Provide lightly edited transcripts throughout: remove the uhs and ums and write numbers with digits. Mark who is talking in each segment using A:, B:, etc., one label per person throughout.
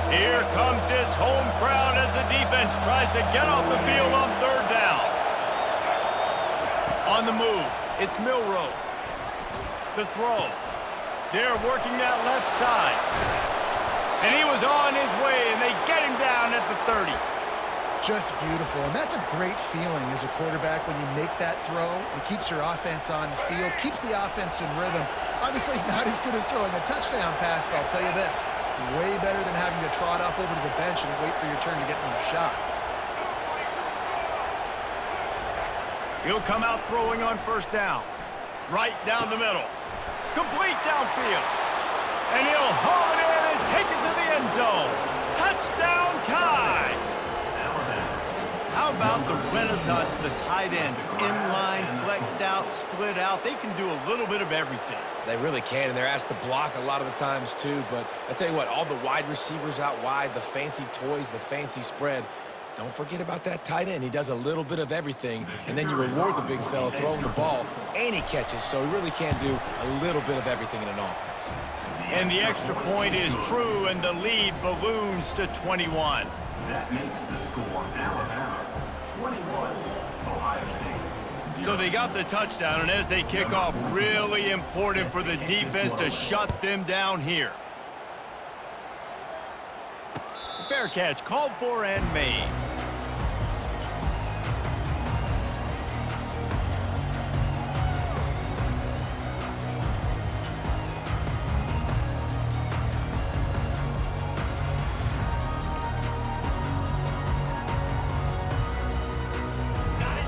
A: Here comes this home crowd as the defense tries to get off the field on third down. On the move, it's Milroe. The throw. They're working that left side. And he was on his way, and they get him down at the 30.
B: Just beautiful, and that's a great feeling as a quarterback when you make that throw. It keeps your offense on the field, keeps the offense in rhythm. Obviously not as good as throwing a touchdown pass, but I'll tell you this, way better than having to trot off over to the bench and wait for your turn to get another shot.
A: He'll come out throwing on first down. Right down the middle. Complete downfield. And he'll haul it in and take it to the end zone. Touchdown Tide! How about the renaissance of the tight ends? Inline, flexed out, split out. They can do a little bit of everything.
C: They really can, and they're asked to block a lot of the times too. But I tell you what, all the wide receivers out wide, the fancy toys, the fancy spread, don't forget about that tight end. He does a little bit of everything, and then you reward the big fella throwing the ball, and he catches, so he really can do a little bit of everything in an offense.
A: And the extra point is true, and the lead balloons to 21.
D: That makes the score Alabama 21, Ohio State.
A: So they got the touchdown, and as they kick off, really important for the defense to shut them down here. Fair catch, called for and made.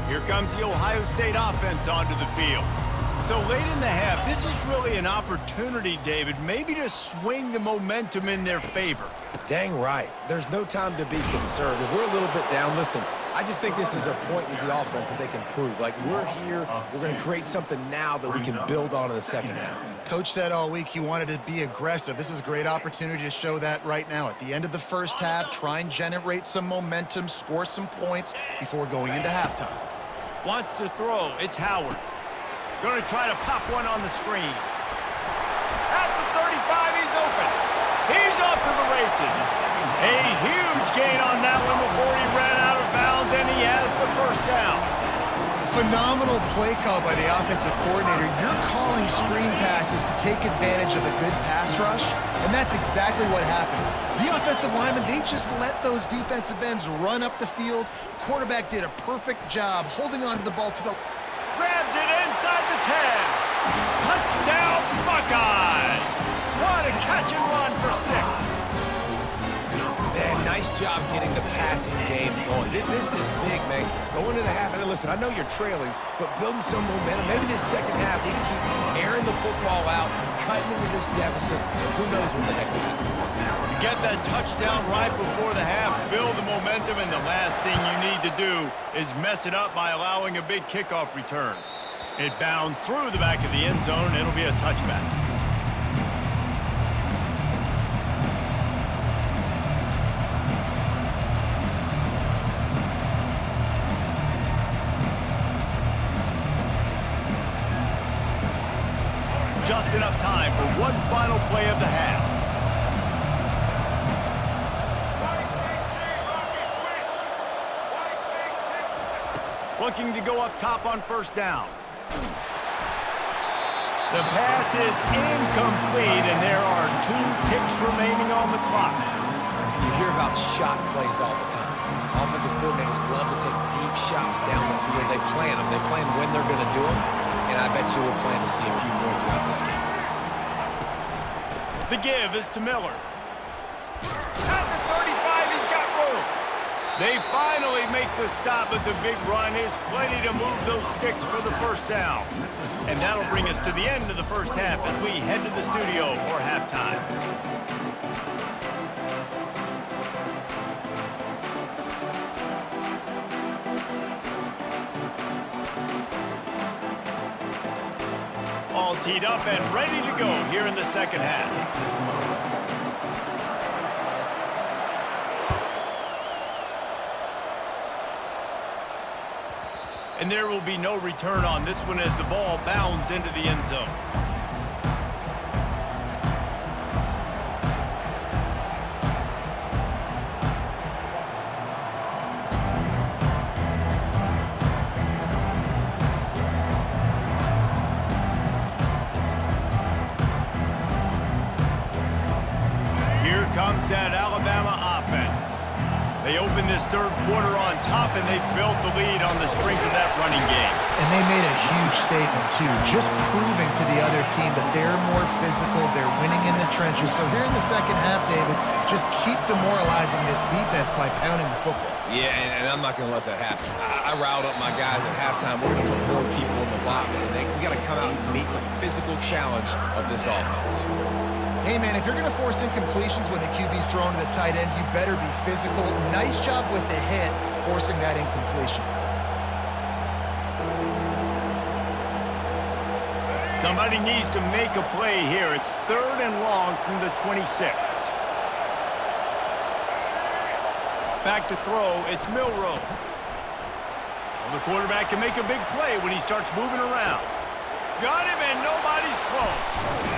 A: Here comes the Ohio State offense onto the field. So late in the half, this is really an opportunity, David, maybe to swing the momentum in their favor.
C: Dang right. There's no time to be concerned. If we're a little bit down, listen, I just think this is a point with the offense that they can prove. Like, we're here, we're going to create something now that we can build on in the second half.
B: Coach said all week he wanted to be aggressive. This is a great opportunity to show that right now. At the end of the first half, try and generate some momentum, score some points before going into halftime.
A: Wants to throw. It's Howard. Going to try to pop one on the screen. At the 35, he's open. He's off to the races. A huge gain on that one before he ran out of bounds, and he has the first down.
B: Phenomenal play call by the offensive coordinator. You're calling screen passes to take advantage of a good pass rush, and that's exactly what happened. The offensive linemen, they just let those defensive ends run up the field. Quarterback did a perfect job holding on to the ball to the...
A: Grabs it inside the 10. Touchdown, Buckeyes! What a catch and run for 6.
C: Man, nice job getting the passing game going. This is big, man. Going into the half, and listen, I know you're trailing, but building some momentum. Maybe this second half, we can keep airing the football out, cutting into this deficit, and who knows what the heck will happen.
A: Get that touchdown right before the half, build the momentum, and the last thing you need to do is mess it up by allowing a big kickoff return. It bounds through the back of the end zone, and it'll be a touchback. Just enough time for one final play of the half. Looking to go up top on first down. The pass is incomplete, and there are 2 ticks remaining on the clock.
C: You hear about shot plays all the time. Offensive coordinators love to take deep shots down the field. They plan them. They plan when they're going to do them, and I bet you we'll plan to see a few more throughout this game.
A: The give is to Miller. At the 35, he's got room. They finally make the stop, but the big run is plenty to move those sticks for the first down. And that'll bring us to the end of the first half as we head to the studio for halftime. All teed up and ready to go here in the second half. And there will be no return on this one as the ball bounds into the end zone. They opened this third quarter on top, and they built the lead on the strength of that running game.
B: And they made a huge statement, too, just proving to the other team that they're more physical, they're winning in the trenches. So here in the second half, David, just keep demoralizing this defense by pounding the football.
C: Yeah, and I'm not going to let that happen. I riled up my guys at halftime. We're going to put more people in the box, and we got to come out and meet the physical challenge of this offense.
B: Hey, man, if you're going to force incompletions when the QB's thrown to the tight end, you better be physical. Nice job with the hit, forcing that incompletion.
A: Somebody needs to make a play here. It's 3rd and long from the 26. Back to throw, it's Milroe. Well, the quarterback can make a big play when he starts moving around. Got him, and nobody's close.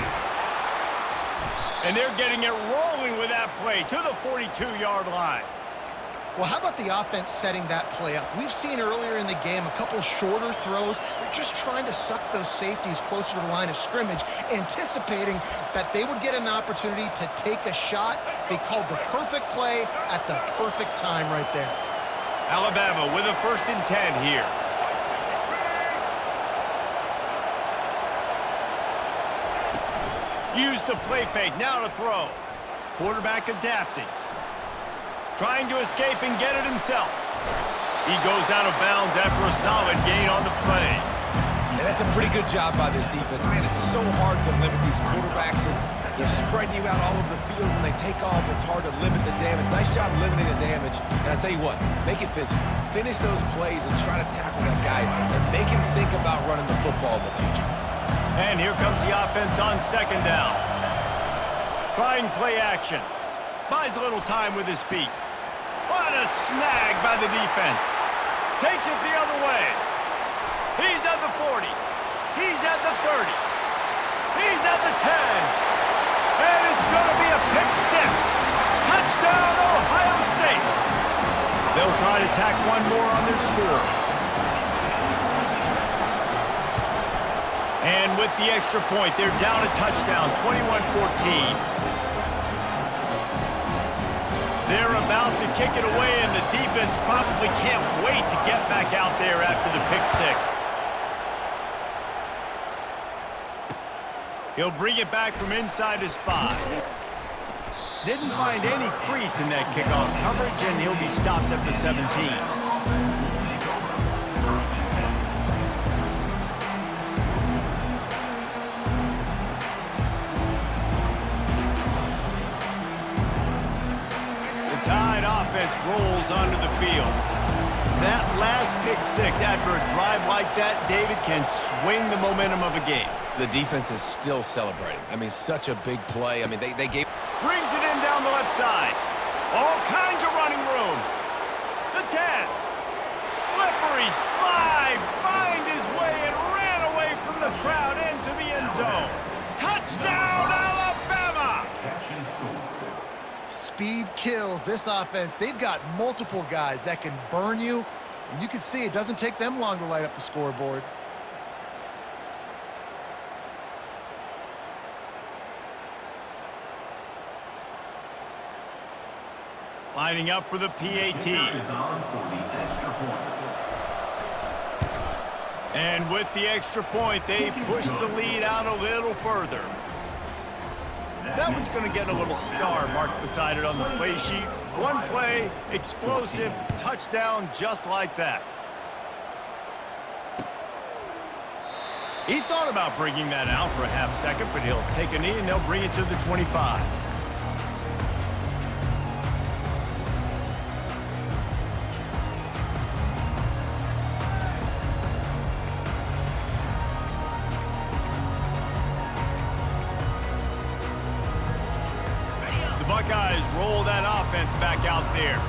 A: And they're getting it rolling with that play to the 42-yard line.
B: Well, how about the offense setting that play up? We've seen earlier in the game a couple shorter throws. They're just trying to suck those safeties closer to the line of scrimmage, anticipating that they would get an opportunity to take a shot. They called the perfect play at the perfect time right there.
A: Alabama with a 1st and 10 here. Use the play fake, now to throw. Quarterback adapting. Trying to escape and get it himself. He goes out of bounds after a solid gain on the play.
C: And that's a pretty good job by this defense. Man, it's so hard to limit these quarterbacks, and they're spreading you out all over the field. When they take off, it's hard to limit the damage. Nice job limiting the damage. And I tell you what, make it physical. Finish those plays and try to tackle that guy and make him think about running the football in the future.
A: And here comes the offense on 2nd down. Trying play action. Buys a little time with his feet. What a snag by the defense. Takes it the other way. He's at the 40. He's at the 30. He's at the 10. And it's going to be a pick 6. Touchdown, Ohio State. They'll try to tack one more on their score. And with the extra point, they're down a touchdown, 21-14. They're about to kick it away, and the defense probably can't wait to get back out there after the pick 6. He'll bring it back from inside his 5. Didn't find any crease in that kickoff coverage, and he'll be stopped at the 17. Tide offense rolls onto the field. That last pick 6 after a drive like that, David, can swing the momentum of a game.
C: The defense is still celebrating. I mean, such a big play. I mean, they gave...
A: Brings it in down the left side. All kinds of running room. The 10. Slippery slide. Find his way and ran away from the crowd into the end zone. Touchdown, Alabama!
B: Speed kills this offense. They've got multiple guys that can burn you, and you can see it doesn't take them long to light up the scoreboard.
A: Lining up for the PAT. And with the extra point, they push the lead out a little further. That one's going to get a little star marked beside it on the play sheet. One play, explosive, touchdown just like that. He thought about bringing that out for a half second, but he'll take a knee and they'll bring it to the 25. Buckeyes roll that offense back out there.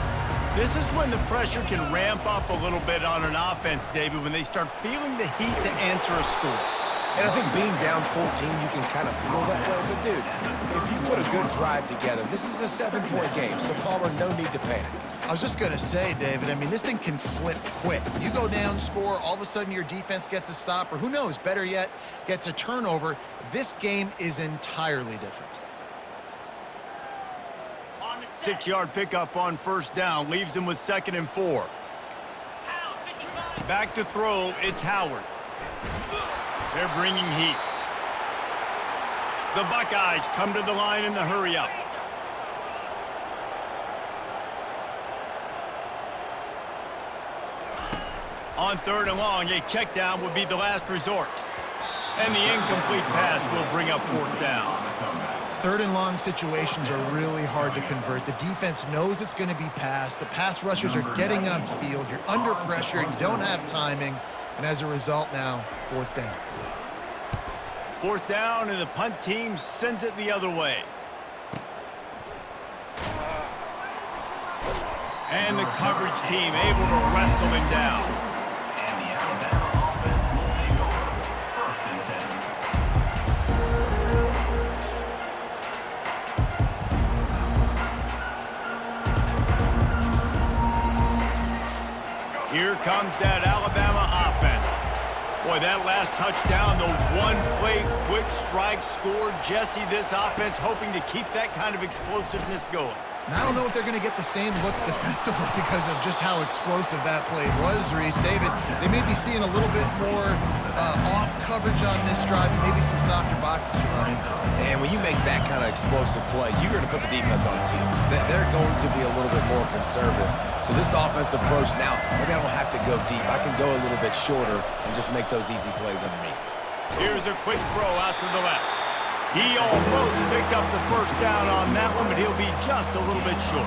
A: This is when the pressure can ramp up a little bit on an offense, David, when they start feeling the heat to answer a score.
C: And I think being down 14, you can kind of feel that way. But, dude, if you put a good drive together, this is a 7-point game, so, Palmer, no need to panic.
B: I was just going to say, David, I mean, this thing can flip quick. You go down, score, all of a sudden your defense gets a stop, or who knows, better yet, gets a turnover. This game is entirely different.
A: On the 6-yard pickup on first down leaves them with 2nd and 4. Back to throw, it's Howard. They're bringing heat. The Buckeyes come to the line in the hurry-up. On 3rd and long, a check down would be the last resort. And the incomplete pass will bring up 4th down.
B: 3rd and long situations are really hard to convert. The defense knows it's going to be passed. The pass rushers are getting upfield. You're under pressure. You don't have timing. And as a result now, 4th down.
A: 4th down, and the punt team sends it the other way. And the coverage team able to wrestle him down.
D: And the Alabama offense will take over. 1st and 10.
A: Here comes that Alabama offense. Boy, that last touchdown, the one-play quick strike score. Jesse, this offense hoping to keep that kind of explosiveness going.
B: And I don't know if they're going to get the same looks defensively because of just how explosive that play was, Reese. David, they may be seeing a little bit more off coverage on this drive and maybe some softer boxes to run into.
C: And when you make that kind of explosive play, you're going to put the defense on its heels. They're going to be a little bit more conservative. So this offensive approach now, maybe I don't have to go deep. I can go a little bit shorter and just make those easy plays underneath.
A: Here's a quick throw out to the left. He almost picked up the 1st down on that one, but he'll be just a little bit short.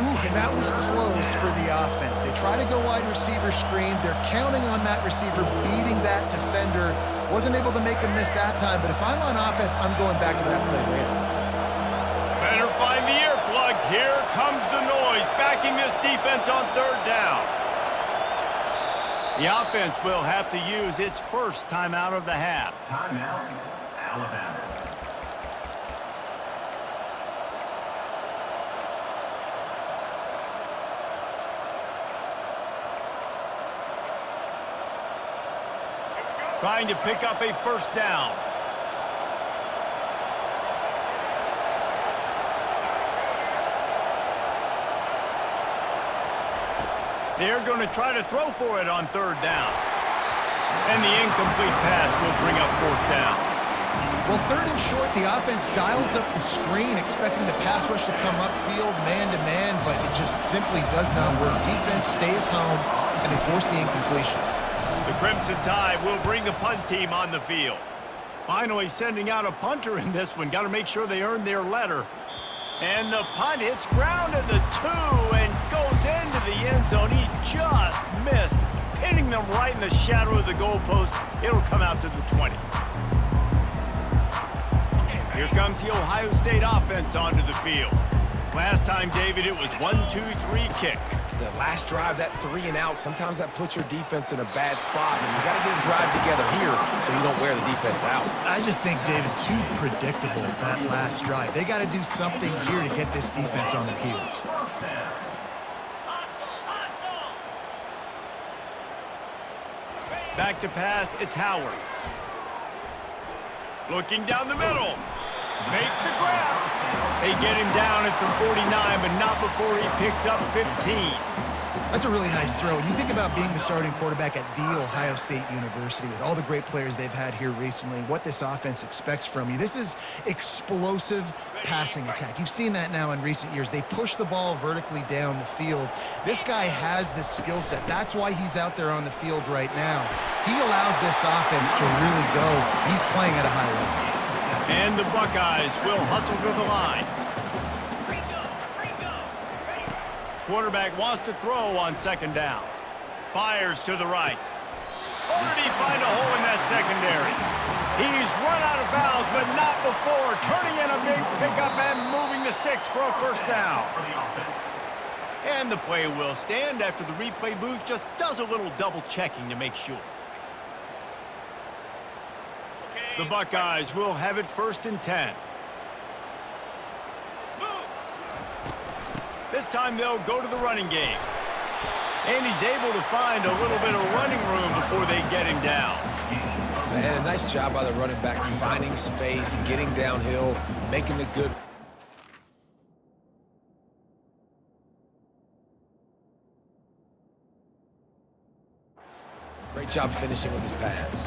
B: Ooh, and that was close for the offense. They try to go wide receiver screen. They're counting on that receiver beating that defender. Wasn't able to make a miss that time, but if I'm on offense, I'm going back to that play later.
A: Better find the earplugs. Here comes the noise, backing this defense on 3rd down. The offense will have to use its first timeout of the half.
D: Timeout, Alabama.
A: Trying to pick up a 1st down. They're going to try to throw for it on 3rd down. And the incomplete pass will bring up 4th down.
B: Well, 3rd and short, the offense dials up the screen, expecting the pass rush to come upfield man-to-man, but it just simply does not work. Defense stays home, and they force the incompletion.
A: The Crimson Tide will bring the punt team on the field. Finally sending out a punter in this one. Got to make sure they earn their letter. And the punt hits ground at the 2 and goes into the end zone. He just missed, hitting them right in the shadow of the goalpost. It'll come out to the 20. Here comes the Ohio State offense onto the field. Last time, David, it was 1-2-3 kick.
C: The last drive, that 3 and out, sometimes that puts your defense in a bad spot, and you got to get a drive together here so you don't wear the defense out.
B: I just think, David, too predictable, that last drive. They got to do something here to get this defense on their heels.
A: Back to pass, it's Howard. Looking down the middle. Makes the grab. They get him down at the 49, but not before he picks up 15.
B: That's a really nice throw. When you think about being the starting quarterback at The Ohio State University with all the great players they've had here recently, what this offense expects from you, this is explosive passing attack. You've seen that now in recent years. They push the ball vertically down the field. This guy has this skill set. That's why he's out there on the field right now. He allows this offense to really go. He's playing at a high level.
A: And the Buckeyes will hustle to the line. Quarterback wants to throw on 2nd down. Fires to the right. Or did he find a hole in that secondary? He's run out of bounds, but not before turning in a big pickup and moving the sticks for a 1st down. And the play will stand after the replay booth just does a little double checking to make sure. The Buckeyes will have it 1st and 10. This time they'll go to the running game. And he's able to find a little bit of running room before they get him down.
C: And a nice job by the running back, finding space, getting downhill, making the good Great job finishing with his pads.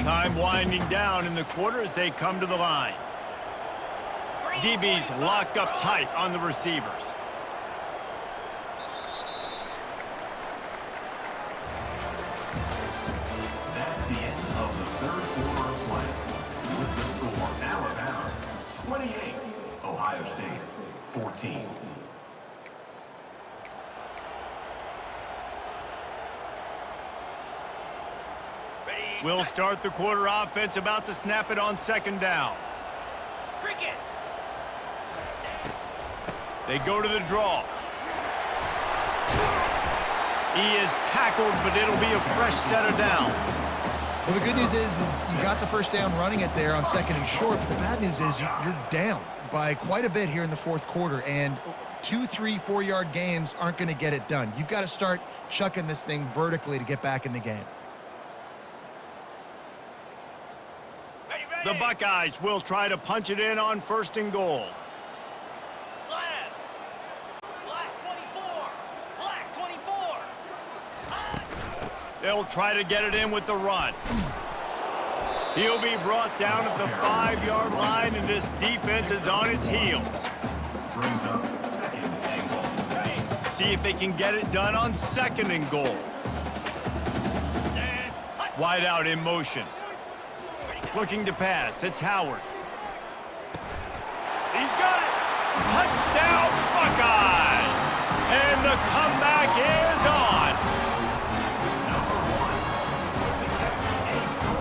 A: Time winding down in the quarter as they come to the line. DB's locked up tight on the receivers.
D: That's the end of the third quarter of play. With the score, Alabama 28, Ohio State 14.
A: We'll start the quarter offense, about to snap it on second down. They go to the draw. He is tackled, but it'll be a fresh set of downs.
B: Well, the good news is you got the first down running it there on second and short, but the bad news is you're down by quite a bit here in the fourth quarter, and 2, 3, 4-yard gains aren't going to get it done. You've got to start chucking this thing vertically to get back in the game.
A: The Buckeyes will try to punch it in on first and goal.
E: Slam. Black 24. Black 24.
A: They'll try to get it in with the run. He'll be brought down at the 5-yard line, and this defense is on its heels.
D: Brings up second and goal.
A: See if they can get it done on second and goal. Wide out in motion. Looking to pass. It's Howard. He's got it. Touchdown, Buckeyes! And the comeback is on.
D: Number 1 with the catch, a score.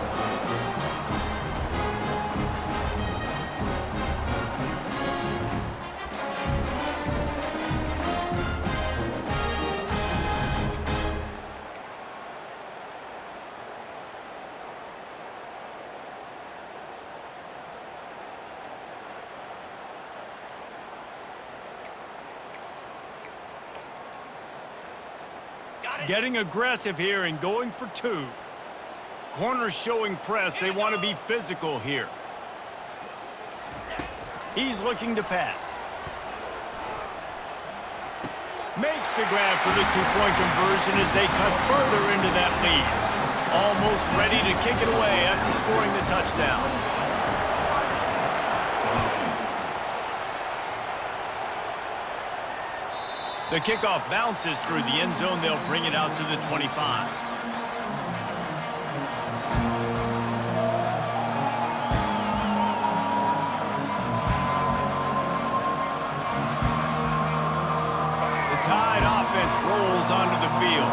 A: Getting aggressive here and going for 2. Corners showing press. They want to be physical here. He's looking to pass. Makes the grab for the 2-point conversion as they cut further into that lead. Almost ready to kick it away after scoring the touchdown. The kickoff bounces through the end zone. They'll bring it out to the 25. The Tide offense rolls onto the field.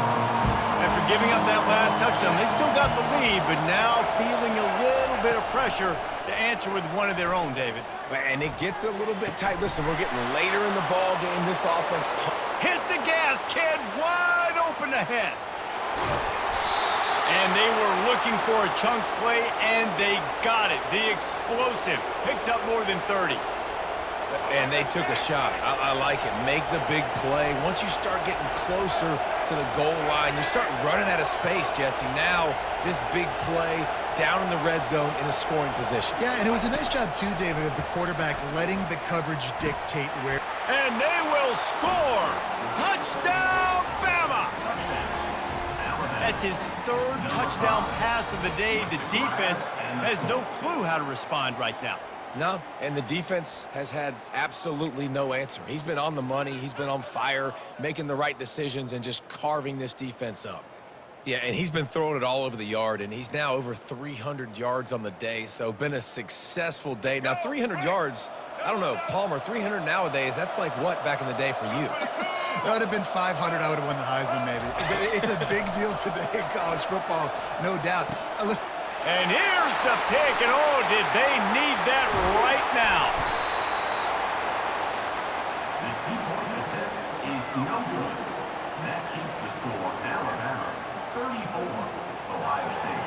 A: After giving up that last touchdown, they still got the lead, but now feeling a little bit of pressure to answer with one of their own, David.
C: And it gets a little bit tight. Listen, we're getting later in the ball game. This offense...
A: Hit the gas, kid. Wide open ahead. And they were looking for a chunk play, and they got it. The explosive picks up more than 30.
C: And they took a shot. I like it. Make the big play. Once you start getting closer to the goal line, you start running out of space, Jesse. Now, this big play down in the red zone in a scoring position.
B: Yeah, and it was a nice job, too, David, of the quarterback letting the coverage dictate where...
A: And they will score! Touchdown, Bama! That's his 3rd touchdown pass of the day. The defense has no clue how to respond right now.
C: No, and the defense has had absolutely no answer. He's been on the money. He's been on fire, making the right decisions and just carving this defense up. Yeah, and he's been throwing it all over the yard, and he's now over 300 yards on the day, so been a successful day. Now, 300 yards, I don't know, Palmer, 300 nowadays, that's like what back in the day for you?
B: That would have been 500. I would have won the Heisman, maybe. It's a big deal today in college football, no doubt. Listen.
A: And here's the pick, and oh, did they need that right now.
D: The 2-point attempt is no good. That keeps the score Alabama 34, Ohio State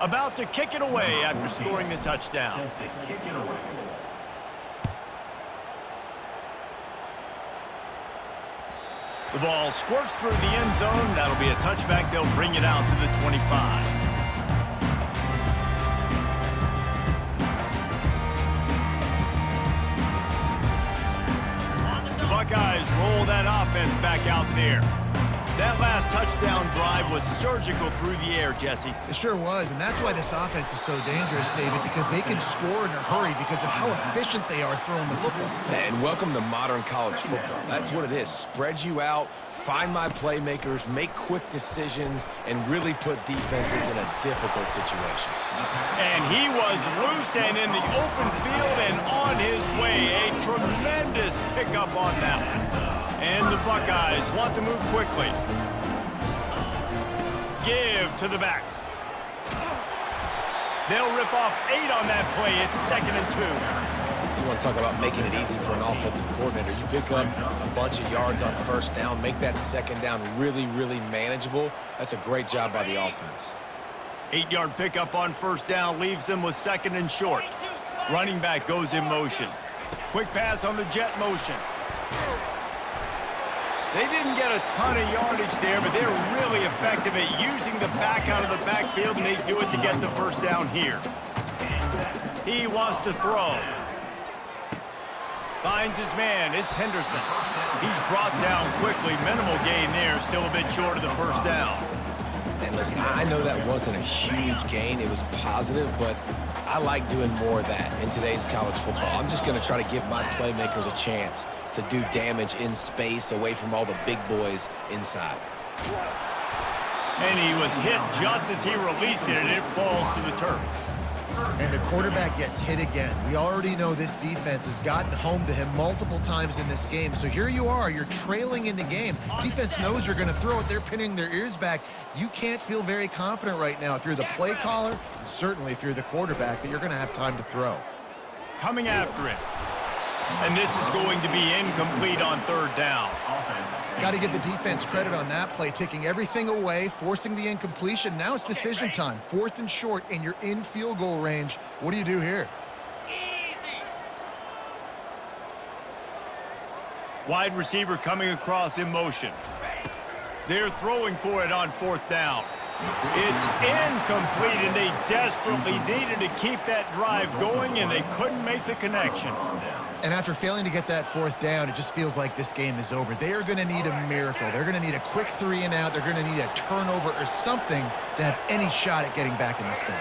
D: 22.
A: About to kick it away after scoring the touchdown.
D: Set to kick it away.
A: The ball squirts through the end zone. That'll be a touchback. They'll bring it out to the 25. that offense back out there. That last touchdown drive was surgical through the air, Jesse.
B: It sure was, and that's why this offense is so dangerous, David, because they can score in a hurry because of how efficient they are throwing the football.
C: And welcome to modern college football. That's what it is. Spread you out, find my playmakers, make quick decisions, and really put defenses in a difficult situation.
A: And he was loose and in the open field and on his way. A tremendous pickup on that one. And the Buckeyes want to move quickly. Give to the back. They'll rip off 8 on that play. It's 2nd and 2.
C: You want to talk about making it easy for an offensive coordinator. You pick up a bunch of yards on first down, make that second down really, really manageable. That's a great job by the offense.
A: 8-yard pickup on first down leaves them with 2nd and short. Running back goes in motion. Quick pass on the jet motion. They didn't get a ton of yardage there, but they're really effective at using the back out of the backfield, and they do it to get the first down here. He wants to throw. Finds his man. It's Henderson. He's brought down quickly. Minimal gain there. Still a bit short of the first down.
C: And listen, I know that wasn't a huge gain. It was positive, but I like doing more of that in today's college football. I'm just going to try to give my playmakers a chance to do damage in space away from all the big boys inside.
A: And he was hit just as he released it, and it falls to the turf.
B: And the quarterback gets hit again. We already know this defense has gotten home to him multiple times in this game. So here you are, you're trailing in the game. Defense knows you're going to throw it. They're pinning their ears back. You can't feel very confident right now if you're the play caller, and certainly if you're the quarterback, that you're going to have time to throw.
A: Coming after it. And this is going to be incomplete on 3rd down.
B: Got to give the defense credit on that play, taking everything away, forcing the incompletion. Now it's decision time. 4th and short, and you're in field goal range. What do you do here?
E: Easy.
A: Wide receiver coming across in motion. They're throwing for it on 4th down. It's incomplete, and they desperately needed to keep that drive going, and they couldn't make the connection.
B: And after failing to get that 4th down, it just feels like this game is over. They are going to need a miracle. They're going to need a quick 3 and out. They're going to need a turnover or something to have any shot at getting back in this game.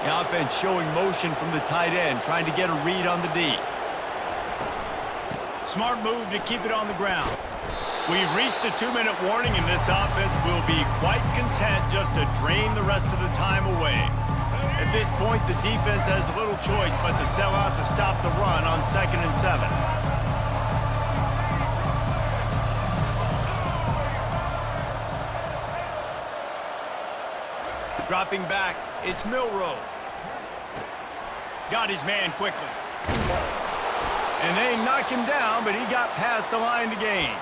A: The offense showing motion from the tight end, trying to get a read on the D. Smart move to keep it on the ground. We've reached the 2-minute warning, and this offense will be quite content just to drain the rest of the time away. At this point, the defense has little choice but to sell out to stop the run on 2nd and 7. Dropping back, it's Milroe. Got his man quickly. And they knock him down, but he got past the line to gain.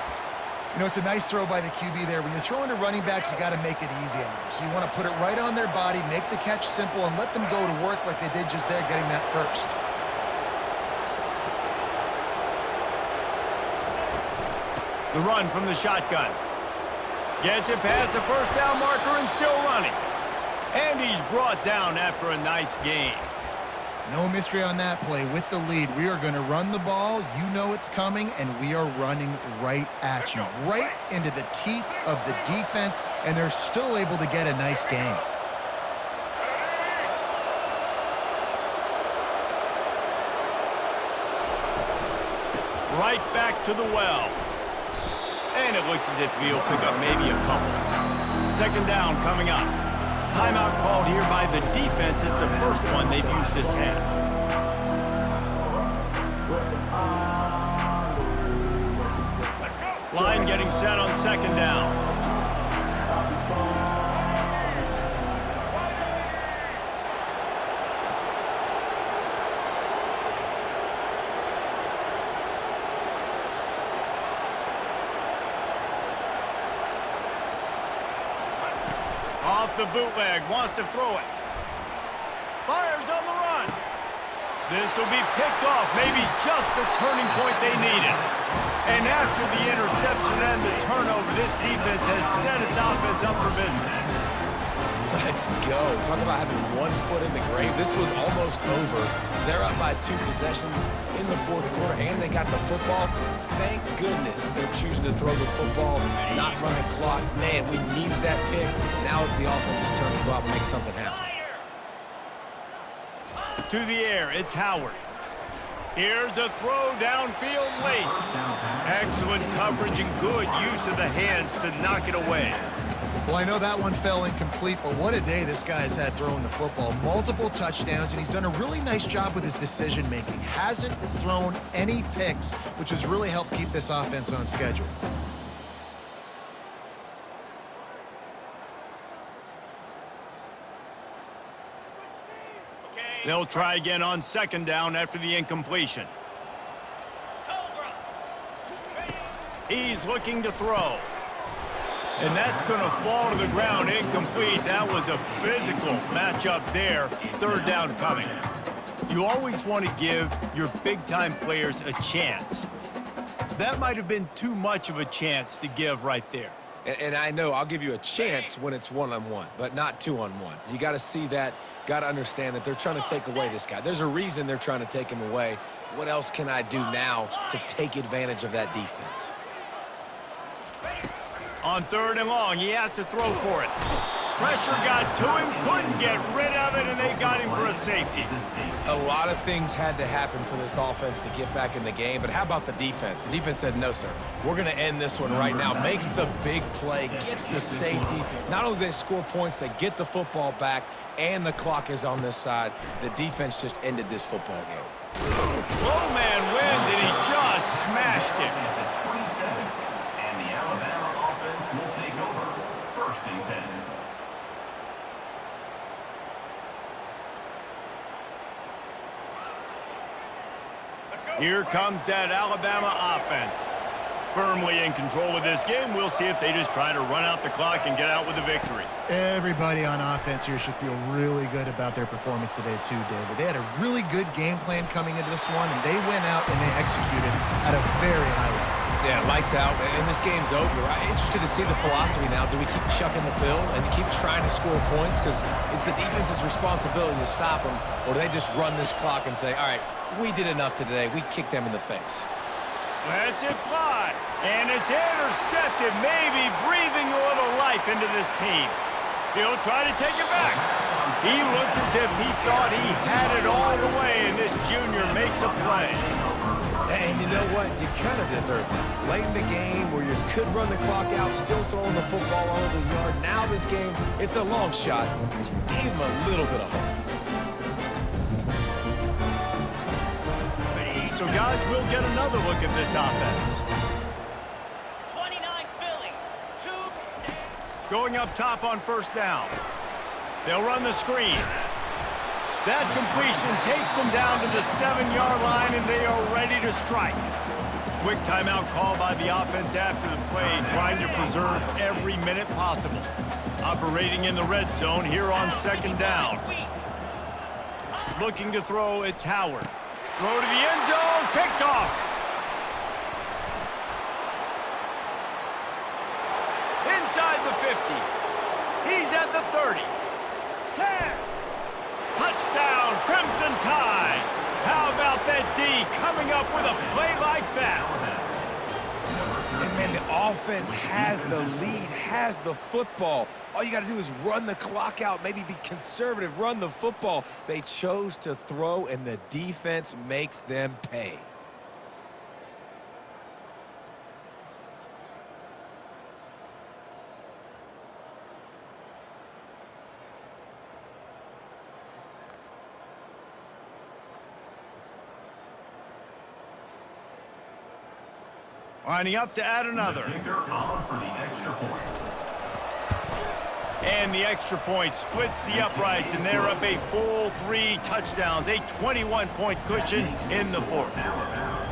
B: You know, it's a nice throw by the QB there. When you're throwing to running backs, you got to make it easy on them. So you want to put it right on their body, make the catch simple, and let them go to work like they did just there, getting that first.
A: The run from the shotgun. Gets it past the first down marker and still running. And he's brought down after a nice gain.
B: No mystery on that play. With the lead, we are going to run the ball. You know it's coming, and we are running right at you, right into the teeth of the defense, and they're still able to get a nice gain.
A: Right back to the well. And it looks as if he'll pick up maybe a couple. 2nd down coming up. Timeout called here by the defense. It's the first one they've used this half. Line getting set on 2nd down. Off the bootleg, wants to throw it. Fires on the run. This will be picked off, maybe just the turning point they needed. And after the interception and the turnover, this defense has set its offense up for business.
C: Let's go. Talk about having one foot in the grave. This was almost over. They're up by 2 possessions in the fourth quarter, and they got the football. Thank goodness they're choosing to throw the football, not run the clock. Man, we needed that pick. Now it's the offense's turn to go out and make something happen.
A: To the air, it's Howard. Here's a throw downfield late. Excellent coverage and good use of the hands to knock it away.
B: Well, I know that one fell incomplete, but what a day this guy's had throwing the football. Multiple touchdowns, and he's done a really nice job with his decision-making. Hasn't thrown any picks, which has really helped keep this offense on schedule.
A: They'll try again on second down after the incompletion. He's looking to throw. And that's going to fall to the ground incomplete. That was a physical matchup there. Third down coming. You always want to give your big-time players a chance. That might have been too much of a chance to give right there.
C: And I know I'll give you a chance when it's one-on-one, but not two-on-one. You got to see that, got to understand that they're trying to take away this guy. There's a reason they're trying to take him away. What else can I do now to take advantage of that defense?
A: On third and long, he has to throw for it. Pressure got to him, couldn't get rid of it, and they got him for a safety.
C: A lot of things had to happen for this offense to get back in the game, but how about the defense? The defense said, no, sir, we're going to end this one right now. Makes the big play, gets the safety. Not only do they score points, they get the football back, and the clock is on this side. The defense just ended this football game.
A: Low man wins, and he just smashed it.
D: And the Alabama offense will take over. First and 10.
A: Here comes that Alabama offense. Firmly in control of this game. We'll see if they just try to run out the clock and get out with a victory.
B: Everybody on offense here should feel really good about their performance today too, David. They had a really good game plan coming into this one, and they went out and they executed at a very high level.
C: Yeah, lights out, and this game's over. I'm interested to see the philosophy now. Do we keep chucking the pill and keep trying to score points? Because it's the defense's responsibility to stop them, or do they just run this clock and say, all right, we did enough today. We kicked them in the face.
A: Let's it fly. And it's intercepted, maybe breathing a little life into this team. He'll try to take it back. He looked as if he thought he had it all the way, and this junior makes a play.
C: And you know what? You kind of deserve that. Late in the game where you could run the clock out, still throwing the football all over the yard. Now this game, it's a long shot. But you gave him a little bit of hope.
A: So, guys, we'll get another look at this offense.
E: 29 Philly. 2.
A: Going up top on first down. They'll run the screen. That completion takes them down to the 7-yard line, and they are ready to strike. Quick timeout call by the offense after the play, trying to preserve every minute possible. Operating in the red zone here on second down. Looking to throw, it's Howard. Throw to the end zone, picked off. Inside the 50. He's at the 30. 10. Touchdown, Crimson Tide. How about that D coming up with a play like that?
C: And, man, the offense has the lead, has the football. All you got to do is run the clock out, maybe be conservative, run the football. They chose to throw, and the defense makes them pay.
A: Lining up to add another.
D: Kicker on for the extra point.
A: And the extra point splits the uprights, and they're up a full 3 touchdowns, a 21-point cushion in the fourth.
D: Alabama